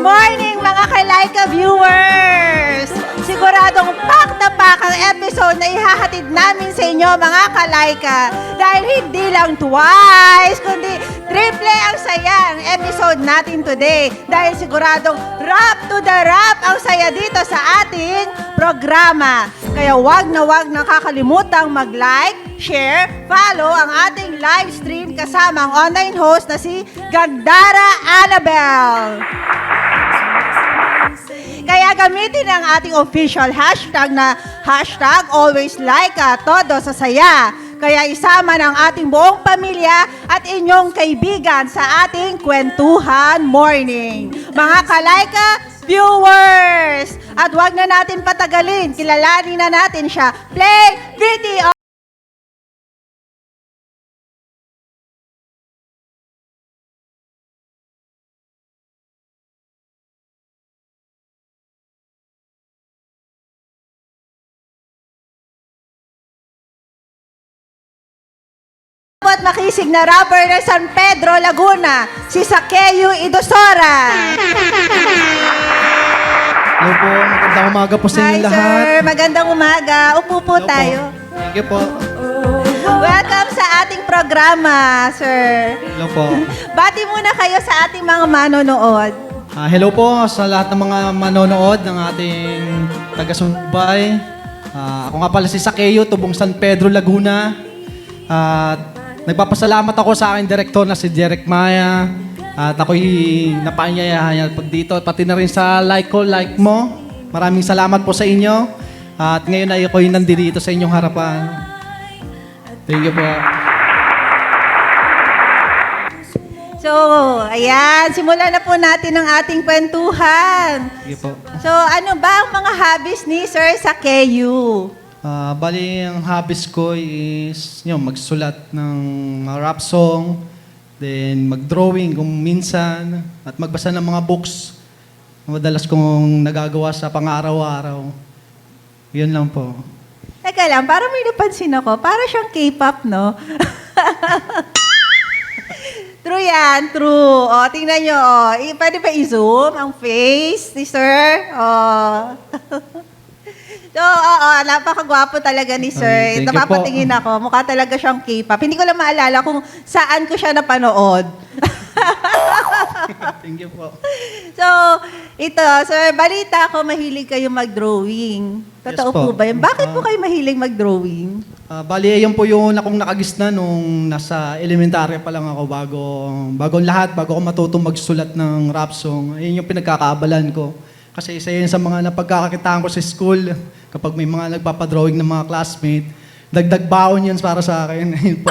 morning mga Kalaika viewers! Siguradong pack na pack ang episode na ihahatid namin sa inyo mga Kalaika. Dahil hindi lang twice, kundi triple ang saya ang episode natin today. Dahil siguradong rap to the rap ang saya dito sa ating programa. Kaya wag na kakalimutan mag-like, share, follow ang ating live stream kasama ang online host na si Gandara Annabel. Kaya gamitin ang ating official hashtag na hashtag always like todo sa saya. Kaya isama ng ating buong pamilya at inyong kaibigan sa ating kwentuhan morning. Mga Kalaika viewers! At wag na natin patagalin, kilalanin na natin siya. Play video! At makisig na rapper ng San Pedro, Laguna, si Sakeyu Idosora. Hello po, magandang umaga po sa Hi, inyo lahat. sir. Magandang umaga. Upo po Hello tayo. Po. Thank you po. Welcome sa ating programa, sir. Hello po. Bati muna kayo sa ating mga manonood. Hello po sa lahat ng mga manonood ng ating taga-subaybay. Ako nga pala si Sakeyu, tubong San Pedro, Laguna. At nagpapasalamat ako sa aking direktor na si Derek Maya. At ako'y napaanyayahan pag dito. Pati na rin sa like mo. Maraming salamat po sa inyo. At ngayon ay ako'y nandito sa inyong harapan. Thank you po. So, ayan. Simulan na po natin ang ating kwentuhan. Thank you po. So, ano ba ang mga hobbies ni Sir Sakeyu? Bali, ang hobbies ko is magsulat ng mga rap song, then mag-drawing kung minsan, at magbasa ng mga books. Madalas kong nagagawa sa pang-araw-araw. Yun lang po. Teka lang, parang may napansin ako. Para siyang K-pop, no? True yan, true. O, tingnan nyo, pwede ba i-zoom ang face ni Sir? So, napakagwapo talaga ni Sir. Thank you Napapatingin ako. Mukha talaga siyang K-pop. Hindi ko lang maalala kung saan ko siya napanood. Thank you po. So, ito, Sir, balita ko mahilig kayo mag-drawing. Totoo Yes po. po ba yun? Bakit po kayo mahilig mag-drawing? Bali, yun po yung akong nakagisna nung nasa elementarya pa lang ako bago ako matutong magsulat ng rap song. Yun yung pinagkakaabalan ko. Kasi isa yun sa mga napagkakakitaan ko sa school. Kapag may mga nagpapadrawing ng mga classmate, dagdag baon yun para sa akin. Ayun po.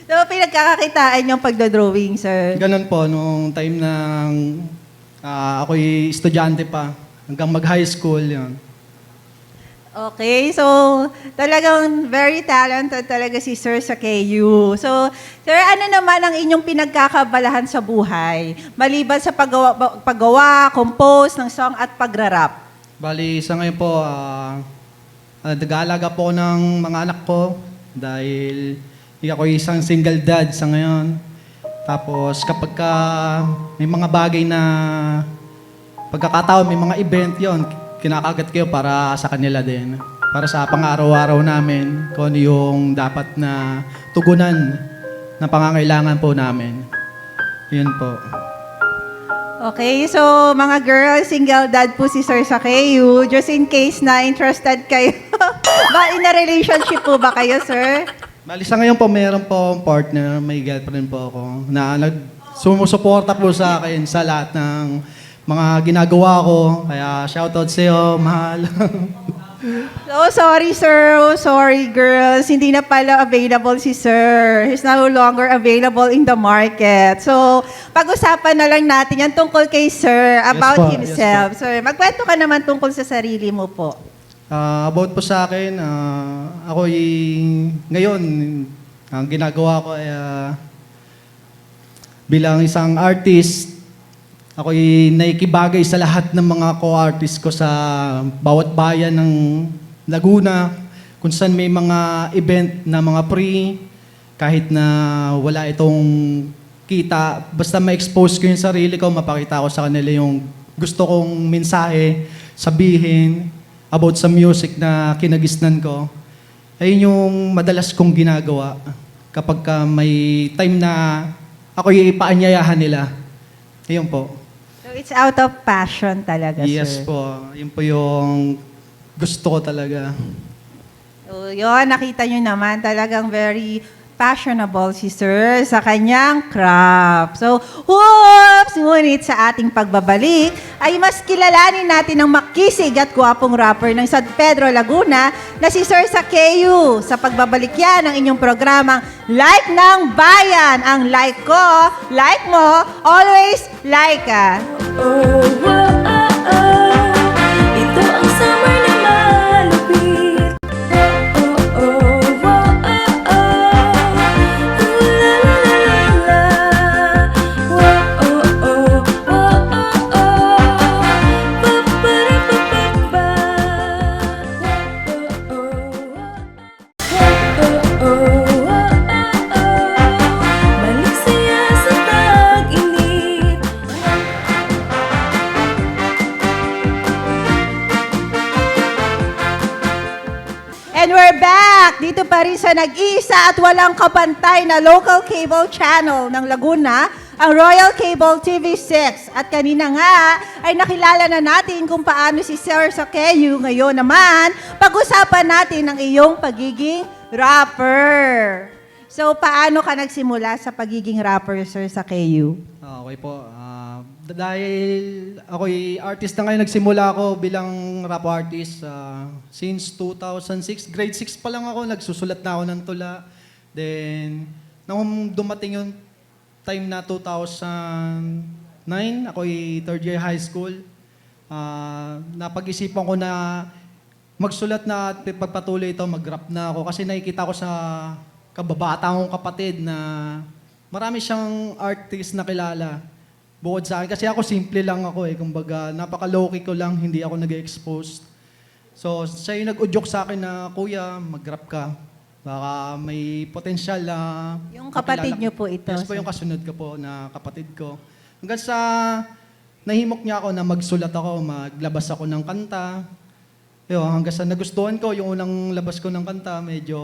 So, pinagkakakitaan yung pagdodrawing, Sir? Ganun po, nung time na ako'y estudyante pa, hanggang mag-high school, yun. Okay, so talagang very talented talaga si Sir Sakeyu. So, Sir, ano naman ang inyong pinagkakabalahan sa buhay? Maliban sa paggawa, compose ng song at pagrarap. Bali, sa ngayon po, nag-aalaga po ng mga anak ko dahil ako isang single dad sa ngayon. Tapos kapag may mga bagay na pagkakataon, may mga event yon, kinakagat kayo para sa kanila din. Para sa pang-araw-araw namin, kung ano yung dapat na tugunan na pangangailangan po namin. Yun po. Okay, so mga girls, single dad po si Sir Sakeyu. Just in case na interested kayo. In a relationship po ba kayo, Sir? Bali, sa ngayon po, meron po partner, may girlfriend po ako, na sumusuporta po sa akin sa lahat ng mga ginagawa ko. Kaya shoutout sa iyo, mahal. Oh, sorry, sir. Oh, sorry, girls. Hindi na pala available si sir. He's no longer available in the market. So, pag-usapan na lang natin yan tungkol kay sir, about po, himself. Sir, magkwento ka naman tungkol sa sarili mo po. About po sa akin, ako ngayon, ang ginagawa ko ay bilang isang artist, ako'y naikibagay sa lahat ng mga co-artist ko sa bawat bayan ng Laguna, kung saan may mga event na mga free, kahit na wala itong kita. Basta ma-expose ko yung sarili ko, mapakita ko sa kanila yung gusto kong mensahe, sabihin about sa music na kinagisnan ko. Ayun yung madalas kong ginagawa kapag may time na ako yung ipaanyayahan nila. Ayun po. So it's out of passion talaga, Yes sir. po. Yun po yung gusto ko talaga. So yun, nakita nyo naman talagang very fashionable si sir sa kanyang craft. So, whoops! Ngunit sa ating pagbabalik, ay mas kilalanin natin ang makisig at gwapong rapper ng San Pedro, Laguna na si Sir Sakeu. Sa pagbabalik yan ng inyong programang Like ng Bayan. Ang like ko, like mo, always like ka. Oh, oh, oh, oh. Ito ang summer na malupit. Oh, oh, oh, oh, oh. Ooh, la, la, la, la. Oh, oh, oh, oh, oh, oh. Pa, pa, ra, pa, pa, pa. Oh, oh, oh, oh, oh, oh. Balik saya sa tag-init. And we're back! Dito pa rin sa nag-iisa at walang kapantay na local cable channel ng Laguna, ang Royal Cable TV6. At kanina nga ay nakilala na natin kung paano si Sir Sakeu. Ngayon naman, pag-usapan natin ang iyong pagiging rapper. So, paano ka nagsimula sa pagiging rapper, Sir Sakeu? Okay po. Dahil ako'y artist na ngayon, nagsimula ako bilang rap artist since 2006. Grade 6 pa lang ako, nagsusulat na ako ng tula. Then, nung dumating yung time na 2009, ako'y third year high school, napag-isipan ko na magsulat na at pagpatuloy ito, mag-rap na ako. Kasi nakikita ko sa kababata kong kapatid na marami siyang artist na kilala. Bukod sa akin, kasi ako simple lang ako kumbaga napaka-low-key ko lang, hindi ako nag-expose. So, siya yung nag-udyok sa akin na, Kuya, mag-rap ka. Baka may potensyal na... Yung kapatid niyo po ito, Yes po, sir. yung kasunod ko po na kapatid ko. Hanggang sa nahimok niya ako na magsulat ako, maglabas ako ng kanta. Yun, hanggang sa nagustuhan ko, yung unang labas ko ng kanta, medyo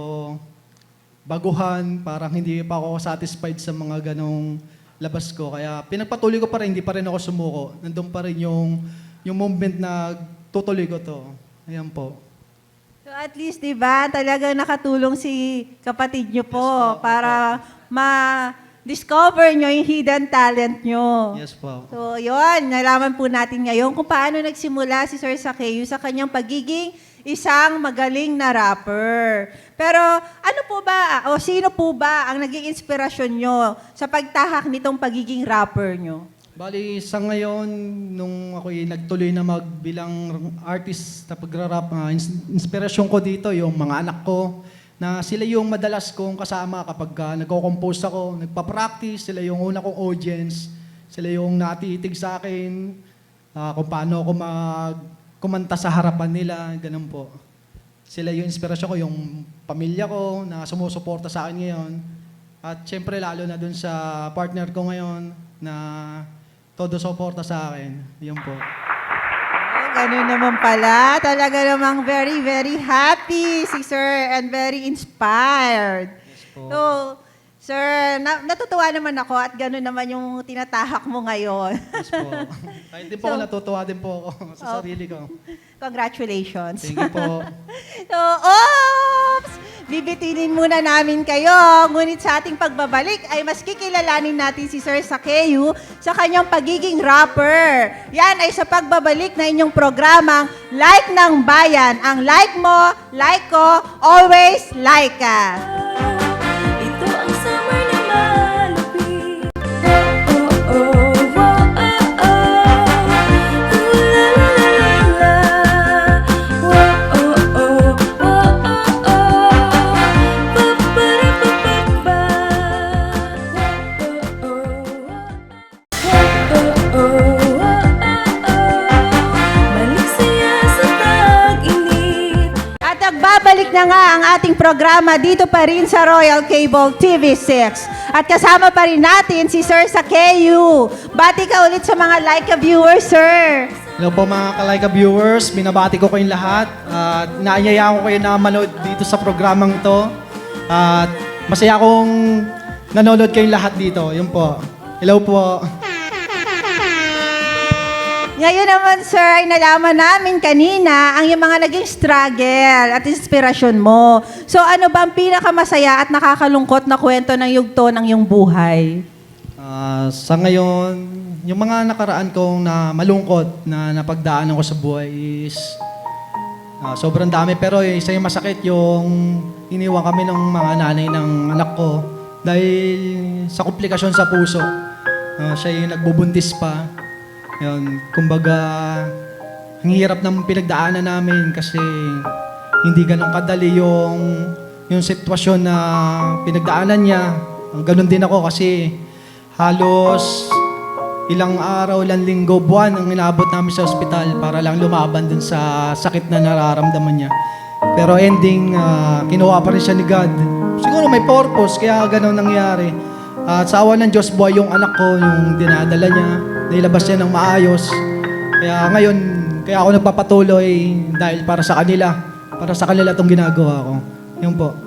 baguhan, parang hindi pa ako satisfied sa mga ganong labas ko. Kaya pinagpatuloy ko pa rin, hindi pa rin ako sumuko. Nandun pa rin yung moment na tutuloy ko to. Ayan po. So at least, di ba, talagang nakatulong si kapatid niyo po Yes po. para ma-discover niyo yung hidden talent niyo. Yes po. So yun, nalaman po natin ngayon kung paano nagsimula si Sir Sakeu sa kanyang pagiging isang magaling na rapper. Pero ano po ba, o sino po ba ang naging inspirasyon nyo sa pagtahak nitong pagiging rapper nyo? Bali, sa ngayon, nung ako'y nagtuloy na magbilang artist na pagra-rap, inspirasyon ko dito, yung mga anak ko, na sila yung madalas kong kasama kapag nagko-compose ako, nagpa-practice, sila yung una kong audience, sila yung natitig sa akin, kung paano ako kumanta sa harapan nila, ganun po. Sila yung inspirasyon ko, yung pamilya ko na sumusuporta sa akin ngayon. At syempre lalo na dun sa partner ko ngayon na todo suporta sa akin. Yun po. Oh, ganun naman pala. Talaga namang very, very happy si Sir and very inspired. Yes po. So, Sir, natutuwa naman ako at gano'n naman yung tinatahak mo ngayon. Yes po. Kahit din po ako, natutuwa din po ako sa sarili ko. Congratulations. Thank you po. So, oops! Bibitinin muna namin kayo. Ngunit sa ating pagbabalik ay mas kikilalanin natin si Sir Sakeu sa kanyang pagiging rapper. Yan ay sa pagbabalik na inyong programang Like ng Bayan. Ang like mo, like ko, always like ka. Ito ang summer na malupit. Oh, oh, oh, oh, oh. Ooh, la, la, la, la. Oh, oh, oh, oh, oh, oh. Pa, pa, ra, pa, pa, pa. Oh, oh, oh, oh, oh, oh. Balik saya sa tag-init. At nagbabalik na nga ang ating ating programa dito pa rin sa Royal Cable TV6. At kasama pa rin natin si Sir Sakeyu. Bati ka ulit sa mga Laika viewers, sir. Hello po mga Kalaika viewers, binabati ko kayong lahat at inaanyayaan ko kayo na manood dito sa programang to. At masaya akong nanonood kayong lahat dito. Yun po. Hello po. Ngayon naman, sir, ay nalaman namin kanina ang yung mga naging struggle at inspirasyon mo. So ano ba ang pinakamasaya at nakakalungkot na kwento ng yugto ng iyong buhay? Sa ngayon, yung mga nakaraan kong na malungkot na napagdaanan ko sa buhay is sobrang dami. Pero isa yung masakit yung iniwan kami ng mga nanay ng anak ko dahil sa komplikasyon sa puso. Siya yung nagbubuntis pa. Yun, kumbaga, ang hirap ng pinagdaanan namin kasi hindi ganun kadali yung sitwasyon na pinagdaanan niya. Ganun din ako kasi halos ilang araw, ilang linggo, buwan ang inabot namin sa ospital para lang lumaban dun sa sakit na nararamdaman niya. Pero ending, kinuha pa rin siya ni God. Siguro may purpose, kaya ganun nangyari. At sa awa ng Diyos, buhay yung anak ko, yung dinadala niya, nailabas niya ng maayos. Kaya ngayon, kaya ako nagpapatuloy dahil para sa kanila itong ginagawa ko. Yun po.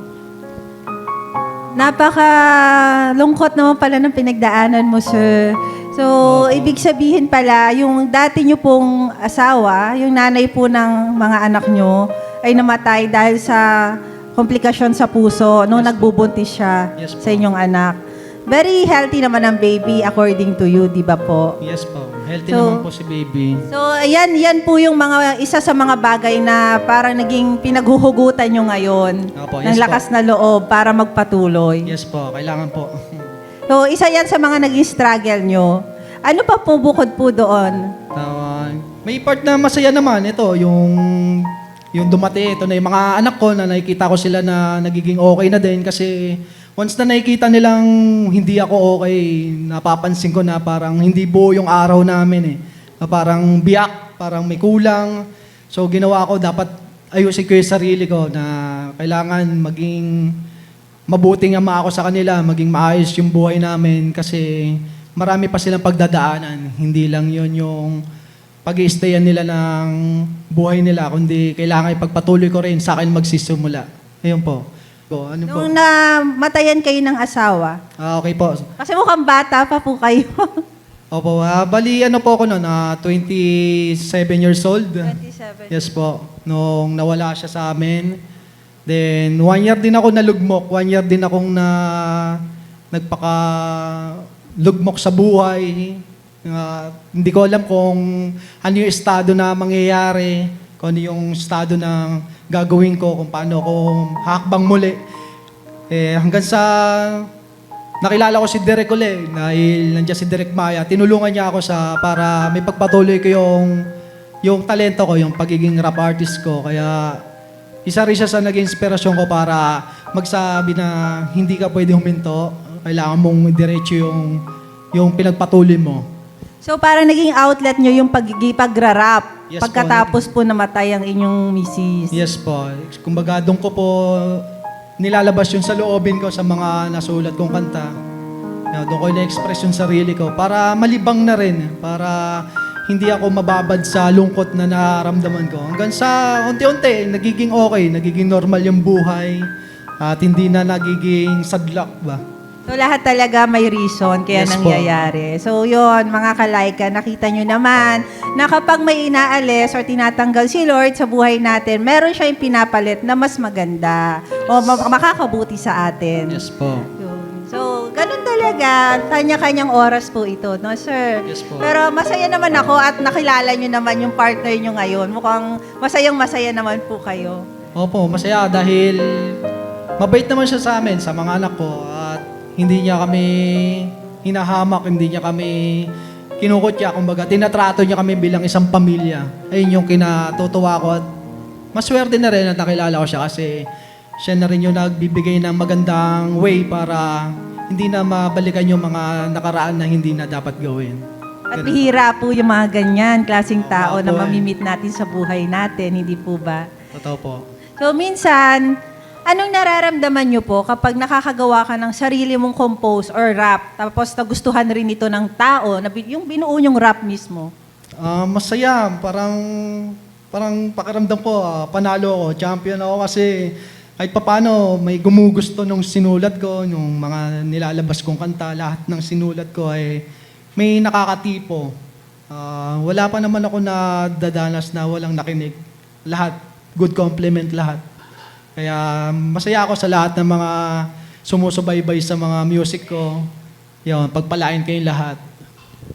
Napaka-lungkot naman pala ng pinagdaanan mo, sir. So, ibig sabihin pala, yung dati nyo pong asawa, yung nanay po ng mga anak nyo, ay namatay dahil sa komplikasyon sa puso nung nagbubuntis siya Yes, po. sa inyong anak. Very healthy naman ang baby according to you, di ba po? Yes po. Healthy So, naman po si baby. So, yan po yung isa sa mga bagay na parang naging pinaghuhugutan nyo ngayon Opo, ng yes lakas na loob para magpatuloy. Yes po, kailangan po. So, isa yan sa mga naging struggle nyo. Ano pa po bukod po doon? May part na masaya naman. Ito, yung dumati. Ito na yung mga anak ko na nakikita ko sila na nagiging okay na din kasi once na nakikita nilang hindi ako okay, napapansin ko na parang hindi buo yung araw namin eh. Na parang biyak, parang may kulang. So ginawa ko, dapat ayusin ko yung sarili ko na kailangan maging mabuting ama ako sa kanila, maging maayos yung buhay namin kasi marami pa silang pagdadaanan. Hindi lang yon yung pag-i-stayan nila ng buhay nila, kundi kailangan ipagpatuloy ko rin sa akin magsisimula. Ayun po. Ano po? Nung namatayan kayo ng asawa, Okay po. kasi mukhang bata pa po kayo. Opo, bali ano po ako noon, 27 years old. 27. Yes po. Nung nawala siya sa amin. Then, 1 year din ako nalugmok. 1 year din akong nagpaka-lugmok sa buhay. Hindi ko alam kung ano yung estado na mangyayari, kung ano yung estado na gagawin ko, kung paano ako hakbang muli. Hanggang sa nakilala ko si Derek uli, dahil nandiyan si Derek Maya, tinulungan niya ako para may pagpatuloy ko yung talento ko, yung pagiging rap artist ko. Kaya isa rin siya sa naging inspirasyon ko para magsabi na hindi ka pwede huminto, kailangan mong diretso yung pinagpatuloy mo. So, parang naging outlet nyo yung pag-rap Yes po, pagkatapos po namatay ang inyong misis. Yes po. Kumbaga, doon ko po nilalabas yung sa loobin ko sa mga nasulat kong kanta. Doon ko na-express yung sarili ko para malibang na rin, para hindi ako mababad sa lungkot na nararamdaman ko. Hanggang sa unti-unti, nagiging okay, nagiging normal yung buhay at hindi na nagiging sadlak ba. So, lahat talaga may reason kaya Yes po. nangyayari. So, yon mga kalaika, nakita nyo naman na kapag may inaalis or tinatanggal si Lord sa buhay natin, meron siya yung pinapalit na mas maganda o makakabuti sa atin. Yes po. Yun. So, ganun talaga. Kanya-kanyang oras po ito, no, sir? Yes po. Pero masaya naman ako at nakilala nyo naman yung partner nyo ngayon. Mukhang masayang-masaya naman po kayo. Opo, masaya dahil mabait naman siya sa amin, sa mga anak ko at hindi niya kami hinahamak, hindi niya kami kinukutya, kumbaga tinatrato niya kami bilang isang pamilya. Ayun yung kinatutuwa ko at maswerte na rin at nakilala ko siya kasi siya na rin yung nagbibigay ng magandang way para hindi na mabalikan yung mga nakaraan na hindi na dapat gawin. At bihira po yung mga ganyan, klaseng tao na Opo, mamimit natin sa buhay natin, hindi po ba? Totoo po. So minsan, Anong nararamdaman nyo po kapag nakakagawa ka ng sarili mong compose or rap, tapos nagustuhan rin ito ng tao, yung binuo yung rap mismo? Masaya, parang pakiramdam ko, panalo ako, champion ako kasi kahit papano may gumugusto nung sinulat ko, nung mga nilalabas kong kanta, lahat ng sinulat ko ay may nakakatipo. Wala pa naman ako na dadanas na walang nakinig. Lahat, good compliment lahat. Kaya masaya ako sa lahat ng mga sumusubaybay sa mga music ko. Yun, pagpalain kayong lahat.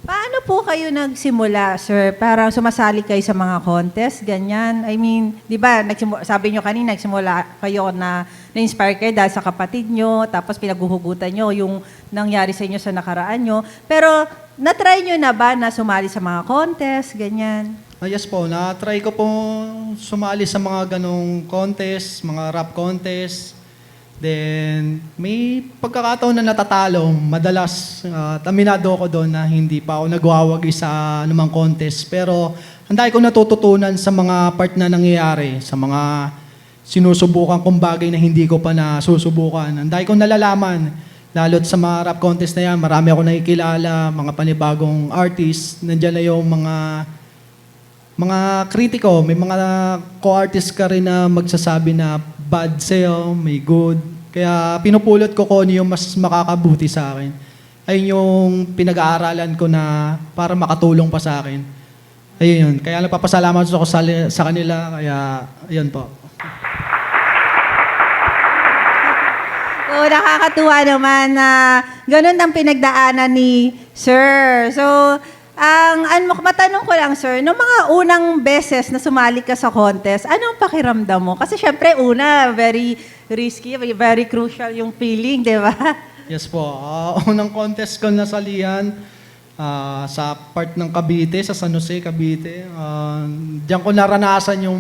Paano po kayo nagsimula, sir? Parang sumasali kayo sa mga contest, ganyan. I mean, di ba, sabi nyo kanina, nagsimula kayo na-inspire kayo dahil sa kapatid nyo, tapos pinaguhugutan nyo yung nangyari sa inyo sa nakaraan nyo. Pero, na-try nyo na ba na sumali sa mga contest, ganyan? Yes po, na-try ko po sumali sa mga ganong contest, mga rap contest. Then, may pagkakataon na natatalo. Madalas, aminado ako doon na hindi pa ako nagwawagi sa anumang contest. Pero, ang dami kong natututunan sa mga part na nangyayari, sa mga sinusubukan kong bagay na hindi ko pa nasusubukan. Ang dami kong nalalaman, lalo't sa mga rap contest na yan, marami ako nakikilala, mga panibagong artists. Nandiyan na yung mga kritiko, may mga co-artist ka rin na magsasabi na bad sa'yo, may good. Kaya pinupulot ko kung ano yung mas makakabuti sa akin. Ayun yung pinag-aaralan ko na para makatulong pa sa akin. Ayun yun. Kaya nagpapasalamat ako sa kanila. Kaya, ayun po. So, nakakatuwa naman na ganun ang pinagdaanan ni Sir. So, matanong ko lang, sir, noong mga unang beses na sumali ka sa contest, anong pakiramdam mo? Kasi syempre, very risky, very crucial yung feeling, di ba? Yes po. Unang contest ko nasalihan sa part ng Cavite, sa San Jose, Cavite. Diyan ko naranasan yung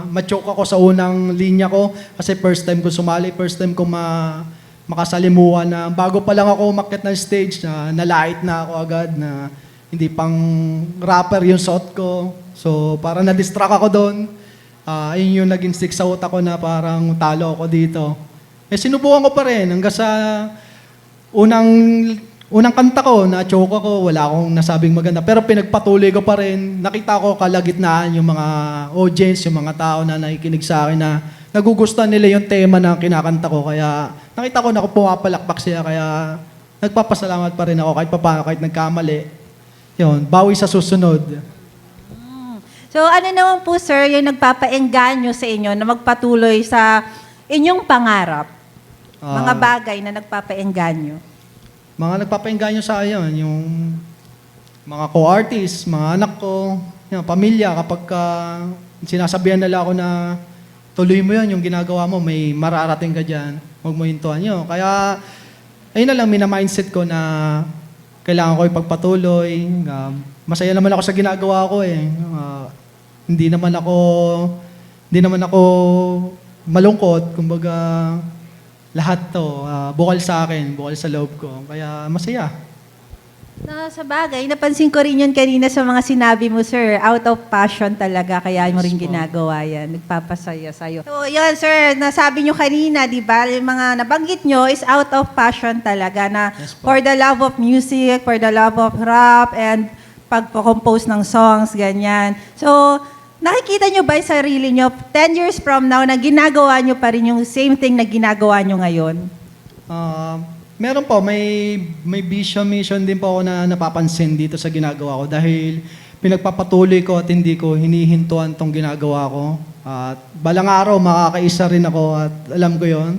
ma-choke ako sa unang linya ko kasi first time ko sumali, first time ko makasalimuhan na bago pa lang ako umakyat ng stage, nalait na ako agad na hindi pang rapper yung suot ko. So, parang na-distract ako doon. Yun yung naging stick sa utak ko na parang talo ako dito. Sinubukan ko pa rin hanggang sa unang kanta ko, na-choke ako, wala akong nasabing maganda. Pero pinagpatuloy ko pa rin. Nakita ko kalagitnaan yung mga audience, yung mga tao na nakikinig sa akin na nagugustuhan nila yung tema na kinakanta ko. Kaya nakita ko na ako pumapalakpak siya. Kaya nagpapasalamat pa rin ako kahit paano, kahit nagkamali. Yun, bawi sa susunod. So ano naman po, sir, yung nagpapaengganyo sa inyo na magpatuloy sa inyong pangarap? Mga bagay na nagpapaengganyo? Mga nagpapaengganyo sa akin, yung mga co-artists, mga anak ko, yung pamilya, kapag sinasabihan nila ako na tuloy mo yun, yung ginagawa mo, may mararating ka dyan, huwag mo hintuan yun. Kaya, ayun na lang, mina-mindset ko na kailangan ko ipagpatuloy. Masaya naman ako sa ginagawa ko eh. Hindi naman ako malungkot. Kumbaga, lahat to, bukal sa akin, bukal sa loob ko. Kaya masaya. Sa bagay, napansin ko rin yun kanina sa mga sinabi mo, sir. Out of passion talaga, kaya mo rin ginagawa yan. Nagpapasaya sa'yo. So, yun, sir, nasabi nyo kanina, di ba? Yung mga nabanggit nyo is out of passion talaga na for the love of music, for the love of rap, and pagpo-compose ng songs, ganyan. So, nakikita nyo ba yung sarili nyo 10 years from now na ginagawa nyo pa rin yung same thing na ginagawa nyo ngayon? Meron po, may mission din po ako na napapansin dito sa ginagawa ko dahil pinagpapatuloy ko at hindi ko hinihintuan tong ginagawa ko. At balang araw, makakaisa rin ako at alam ko yon.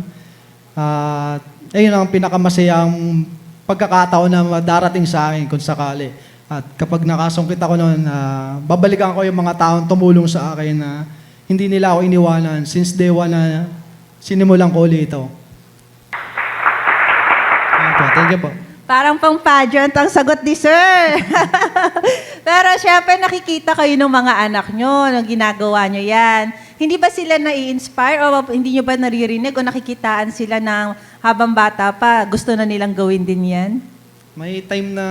At ayun ang pinakamasayang pagkakataon na darating sa akin kung sakali. At kapag nakasungkit ako noon, babalikan ko yung mga taong tumulong sa akin na hindi nila ako iniwanan since day one na sinimulan ko ulit ito. Thank you po. Parang pang-pageant ang sagot ni sir. Pero syempre nakikita kayo ng mga anak nyo nung ginagawa nyo yan. Hindi ba sila nai-inspire o hindi nyo ba naririnig o nakikitaan sila ng habang bata pa, gusto na nilang gawin din yan? May time na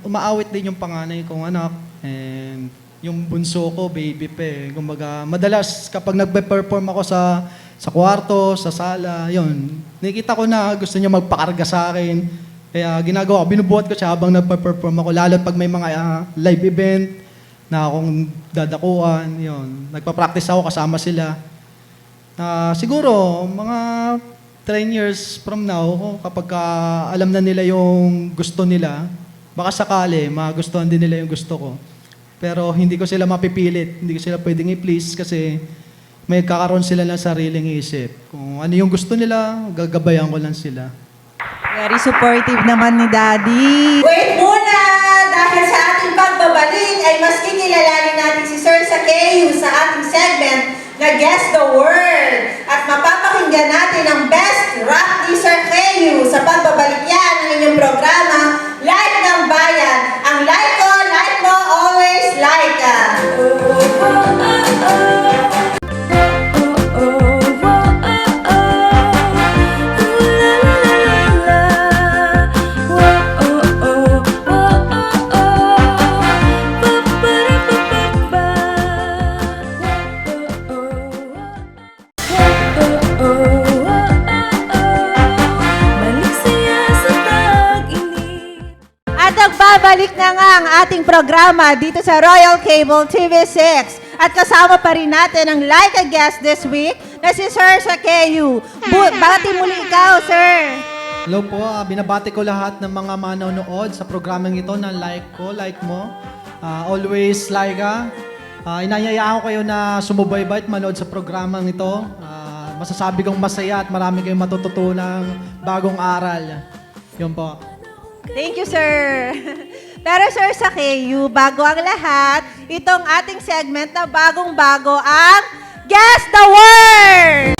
umaawit din yung panganay kong anak. And yung bunso ko, baby pa eh. Kumbaga, madalas kapag nagpe-perform ako sa sa kwarto, sa sala, yun. Nakita ko na gusto niya magpakarga sa akin. Kaya ginagawa ko, binubuhat ko siya habang nagpa-perform ako. Lalo pag may mga live event na akong dadakuan, yun. Nagpa-practice ako kasama sila. Siguro, mga 10 years from now, kapag alam na nila yung gusto nila, baka sakali, magustuhan din nila yung gusto ko. Pero hindi ko sila mapipilit, hindi ko sila pwedeng i-please kasi may kakaroon sila ng sariling isip. Kung ano yung gusto nila, gagabayan ko lang sila. Very supportive naman ni Daddy. Wait muna! Dahil sa ating pagbabalik ay mas kikilalanin natin si Sir Sakeu sa ating segment na Guess the Word. At mapapakinggan natin ang best rap ni Sir Sakeu sa pagbabalik yan ng inyong programa, Like ng Bayan. Ang like ko, like mo, always like ka. At nagbabalik na nga ang ating programa dito sa Royal Cable TV6. At kasama pa rin natin ang like a guest this week na si Sir Sakeu. Bati muli ikaw, Sir. Hello po, binabati ko lahat ng mga manonood sa programang ito na like ko, like mo. Always like ka. Inanyayaan ko kayo na sumubaybay at manood sa programang ito. Masasabi kong masaya at marami kayong matututunang bagong aral. Yun po. Thank you, sir. Pero Sir Sakeu, bago ang lahat, itong ating segment na bagong-bago ang Guess the Word!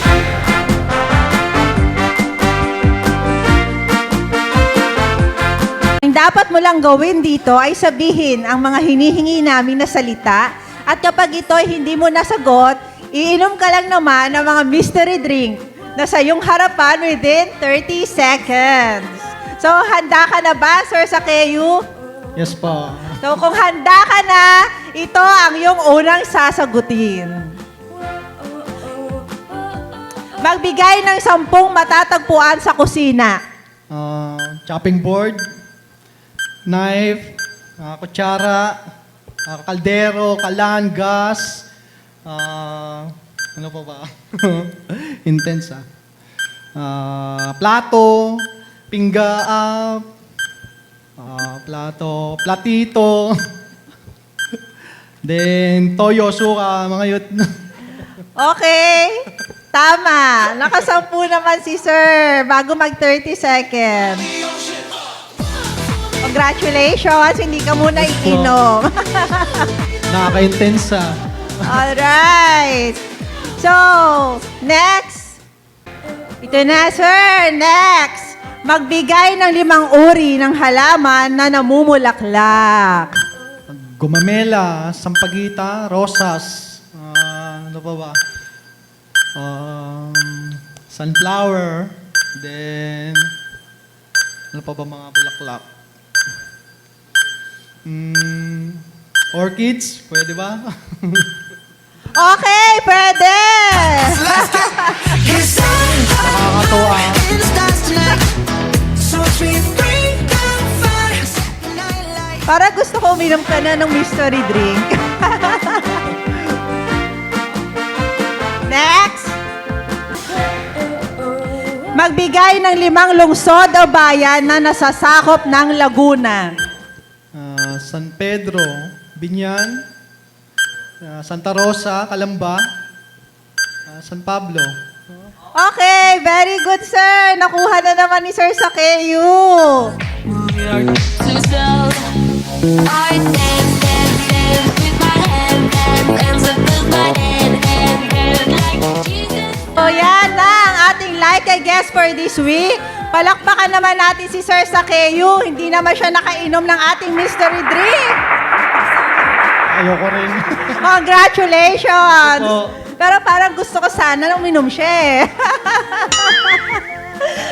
Ang dapat mo lang gawin dito ay sabihin ang mga hinihingi namin na salita at kapag ito ay hindi mo nasagot, iinom ka lang naman ng mga mystery drink na sa iyong harapan within 30 seconds. So, handa ka na ba, Sir Sakeu? Yes po. So, kung handa ka na, ito ang iyong unang sasagutin. Magbigay ng 10 matatagpuan sa kusina. Chopping board, knife, kutsara, kaldero, kalan, gas, ano pa ba? Intense plato, pingga, platito, then toyo, suka, mga yun. Okay. Tama. Nakasampu naman si Sir bago mag 30 seconds. Congratulations. Hindi ka muna iinom. Nakaka-intense Alright. So, next. Ito na, Sir. Next. Magbigay ng 5 uri ng halaman na namumulaklak. Gumamela, sampagita, rosas, ano pa ba? Sunflower, then, ano pa ba mga bulaklak? Orchids, pwede ba? Okay, pwede! Nakakatuwa. Para gusto ko uminom ka na ng mystery drink. Next! Magbigay ng 5 lungsod o bayan na nasasakop ng Laguna. San Pedro, Binyan, Santa Rosa, Calamba, San Pablo. Okay, very good, sir. Nakuha na naman ni Sir Sakeu. Too slow. I dance, dance, dance with my hands above my head like Jesus. So yan na ang ating like I guess for this week. Palakpakan naman natin si Sir Sakeu. Hindi naman siya nakainom ng ating mystery drink. Ayoko rin. Congratulations! Opo. Pero parang gusto ko sana nang uminom siya eh.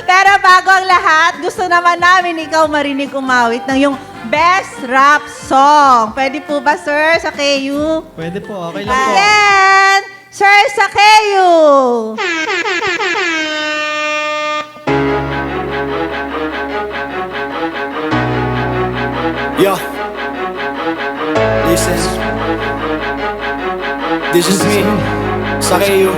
Pero bago ang lahat, gusto naman namin ikaw marinig umawit ng yung best rap song. Pwede po ba, Sir Sakeu? Pwede po, okay lang po. Again, Sir Sakeo! Yo, listen. This is me, Sakeo.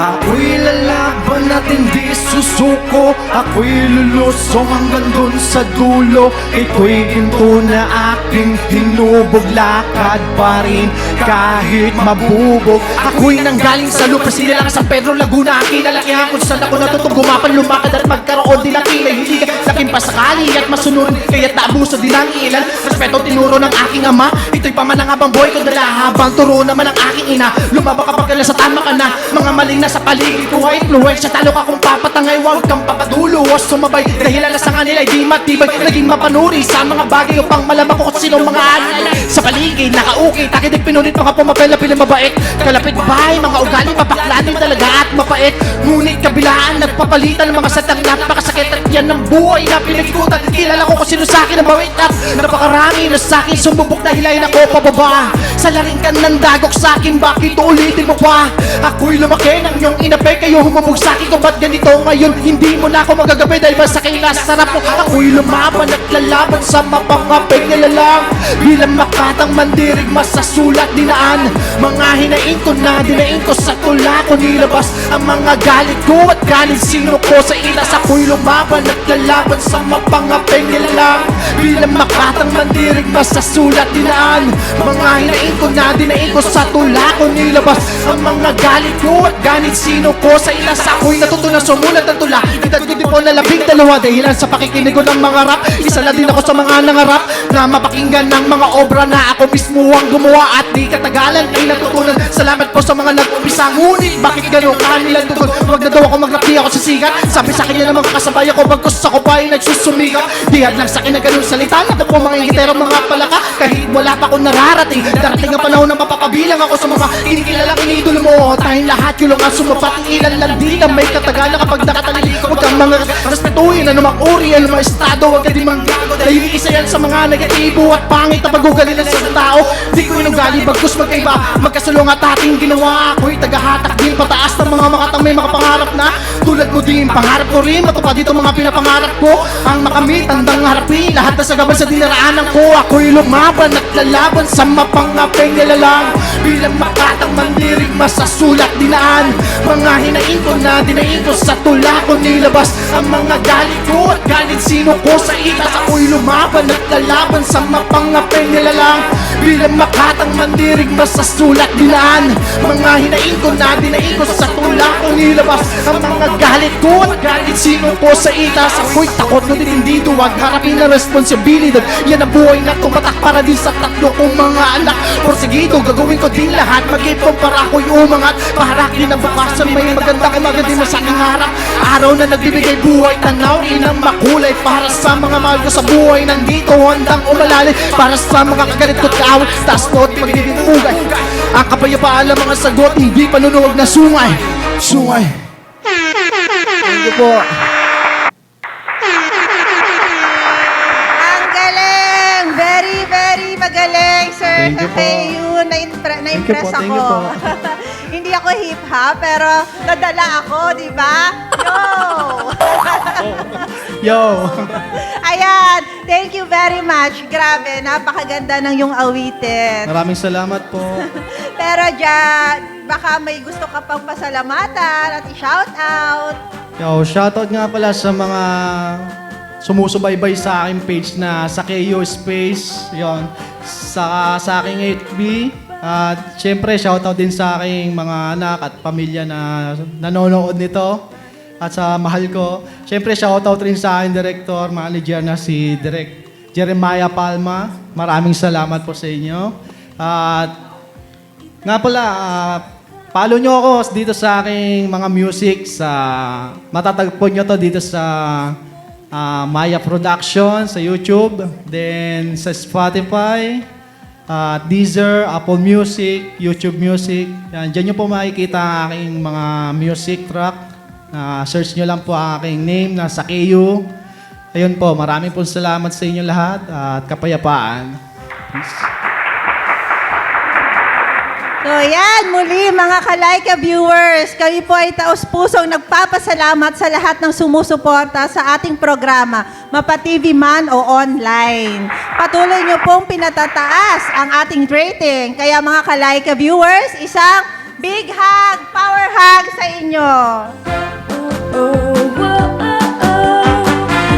Ako'y lalaban at hindi susuko. Ako'y lulusong hanggang dun sa dulo. Ito'y ginto na aking hinubog. Lakad pa rin kahit mabubog. Ako'y nanggaling sa lupa, sinilang sa Pedro Laguna. Ang kinalakihan kung saan ako natutong gumapan, lumakad at magkaroon din ng kilay. Hindi ka laking pasakali at masunod, kaya't naabuso din ang ilan. Respeto tinuro ng aking ama, ito'y pamanangabang boy ko dala habang turo naman ng aking ina. Lumaba kapag sa tama ka na, mga maling na sa paligid ko ay influensya. Talo ka kung papatangay, huwag kang papadulo o sumabay. Dahilan na sa kanila ay di matibay, naging mapanuri sa mga bagay upang malaman ko kung sino mga alay. Sa paligid, nakaukit, akin din pinunit mga pumapel na pinamabait. Kalapit bahay, mga ugali, mapaklanin talaga at mapait. Ngunit kabilaan, nagpapalitan ng mga satang napakasakit. At yan ng buhay na pinagikutan. Kilala ko kung sino sa akin ang bawit. At napakarami na sa akin sumubok dahil ay ako pababa. Sa laringkan ng dagok sa akin, bakit ulitin mo pa? Ako'y lumaki ng iyong inape, kayo humubog sa akin. Kung ba't ganito ngayon, hindi mo na ako magagabi dahil ba sa akin nasarap mo. Ako'y lumaban at lalaban sa mapangapig na lalang. Bilang makatang mandirig, masasulat dinaan. Mga hinain ko na, dinain ko sa tula ko nilabas. Ang mga galit ko at galit sino ko sa ilas. Ako'y lumaban at lalaban sa mapangapig na lalang. Bilang makatang mandirig, masasulat dinaan. Mga hinain ko na, dinain ko sa tula ko nilabas. Ang mga galit ko at galit sino ko sa ilas. Ako'y natutunan sumulat ng tula. Edad ko din po na labing-dalawa dahilan sa pakikinig ko ng mga rap. Isa na din ako sa mga nangarap na mapakinggan ng mga obra na ako mismo ang gumawa. At di katagalan ay natutunan. Salamat po sa mga nag-umpisa. Ngunit bakit gano'n kanilang tugon? Huwag na daw ako mag-rap, di ako sisikat. Sabi sa akin yan ng mga kasabay ako, bagkus ako pa ay nagsusumikap. Dihad lang sa akin na gano'n salita. Nato po mga ingitero, mga palaka. Kahit wala pa akong nararating, darating ang panahon na mapapabilang ako sa mga inikilalang iniidolo mo. Tayong lahat yung ang sumapat. Ilan lang din na may katagalan kapag nakatalikod. Huwag kang mga respetuhin, anumang uri, anumang estado. Huwag ka di manggago dahil isa yan sa mga negatibo at pangit na pag-ugali ng sa tao. Di ko inugali, bagkus magkaiba. Magkasulong at ating ginawa. Ako'y tagahatak din pataas ng mga makatang may mga pangarap na tulad mo din. Pangarap ko rin, matupad dito mga pinapangarap ko. Ang makamit, tandang harapin lahat na sa gabay sa dinaraanan ko. Ako'y lumaban at lalaban sa mapangapeng nilalang. Bilang makatang mandirig, masasulat dinaan. Mga hinain ko na, dinain ko sa tula ko nilabas. Ang mga galit ko at galit sino ko sa itas. Ako'y lumaban at lalaban sa mapangapeng nilalang. Bilang makatang mandirig, masasulat dinaan. Mga hinain ko na, dinain ko sa tula ko nilabas. Ang mga galit ko at galit sino ko sa itas. Ako'y takot na din hindi duwag, harapin na responsibilidad. Yan ang buhay na tumatak para din sa tatlo kong mga anak. Porsigido, gagawin ko din lahat. Mag-ipon para ako'y umangat. Paharak din ang bukasan, may maganda kumaga din sa aking harap. Araw na nagbibigay buhay, tanaw inang makulay. Para sa mga mahal ko sa buhay, nandito handang umalalay. Para sa mga kagalit ko't kaawit, taas no't magiging ugay. Ang kapayapaan ng mga sagot, hindi panunuwag na sungay. Sungay. Thank you po. Ang galing! Very, very magaling, Sir Thank you po. Sakeo. Na-impress Thank you ako. po. Hindi ako hip-hop, pero nadala ako, di ba? Yo! Yo. Ayan, thank you very much. Grabe, napakaganda ng yung awitin. Maraming salamat po. Pero dyan, baka may gusto ka pang pasalamatan at i-shout out. Yo, shoutout nga pala sa mga sumusubaybay sa aking page na Sakeo Space. Yon. Sa aking FB. At syempre, shoutout din sa aking mga anak at pamilya na nanonood nito. At sa mahal ko. Syempre, shoutout rin sa aking director, manager na si Direk Jeremiah Palma. Maraming salamat po sa inyo. At nga pala, follow nyo ako dito sa aking mga music. Matatagpo nyo to dito sa Maya Production sa YouTube. Then sa Spotify, Deezer, Apple Music, YouTube Music. Yan, dyan nyo po makikita ang aking mga music track. Search nyo lang po ang aking name na Sakeo. Ayun po, maraming po salamat sa inyo lahat at kapayapaan. Peace. So, So yan, muli mga Kalaika viewers, kami po ay taos-pusong nagpapasalamat sa lahat ng sumusuporta sa ating programa, mapa-TV man o online. Patuloy niyo pong pinatataas ang ating rating. Kaya mga Kalaika viewers, isang big hug, power hug sa inyo.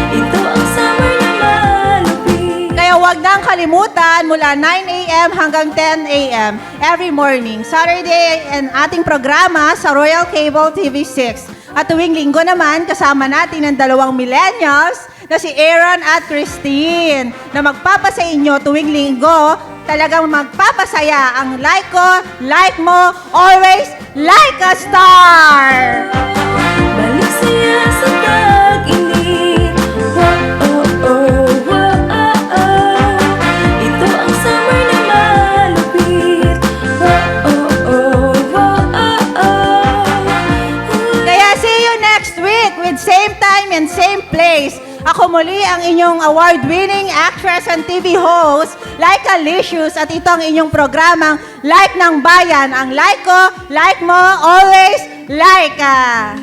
Ito ang summer na malupit. Kaya huwag nang kalimutan mula 9 a.m. hanggang 10 a.m. every morning, Saturday, ang ating programa sa Royal Cable TV6. At tuwing linggo naman, kasama natin ang dalawang millennials na si Aaron at Christine na magpapasa inyo tuwing linggo. Talagang magpapasaya ang like ko, like mo, always like a star! Balik saya sa tag-init. Ito ang summer na malupit. Kaya see you next week with same time and same place. Ako muli ang inyong award-winning actress and TV host, Laika Licious, at ito ang inyong programang Like ng Bayan. Ang like ko, like mo, always Laika!